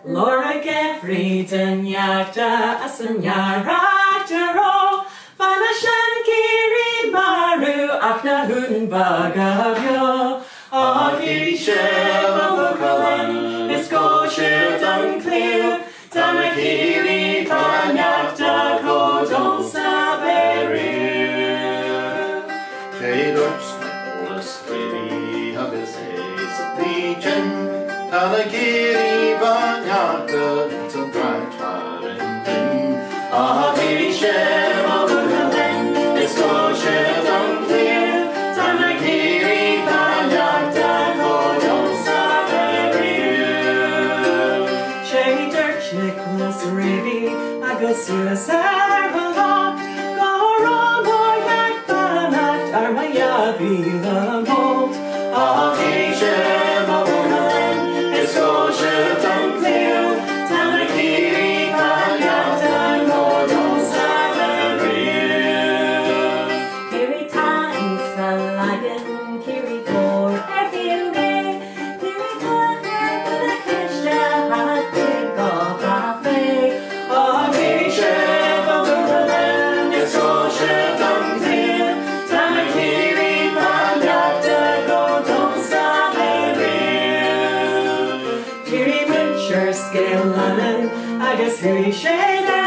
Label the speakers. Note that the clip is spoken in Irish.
Speaker 1: Laura Gefrid and Shneachta as an Mharaigh Vanashan Kirree Baru Achna Huden Bagavio Kirree Sheba Vukalan is Goshir Dun Clear Dana Kirree Shneachta Kodon Saverir
Speaker 2: Shaders Nicholas Lady agus Legion Dana Kirree Shneachta to drive
Speaker 1: Kirree Sheba Vukalan is Goshir Dun Clear Dana Kirree Shneachta Kodon Saverir Shaders Nicholas Lady agus Seanamhrán Vila Mold, Kirree Sheba Vukalan is Goshir Dun Clear Dana Kirree Shneachta Kodon Saverir Kirree Tain Salagan Kirree Dor Everywhere Kirree Tain Kishta Hati Gobafe Kirree Sheba Vukalan is Goshir Dun Clear Dana Kirree Shneachta Kodon Saverir Kirree Mhuintir Scale Lannan agus Kirree Sheda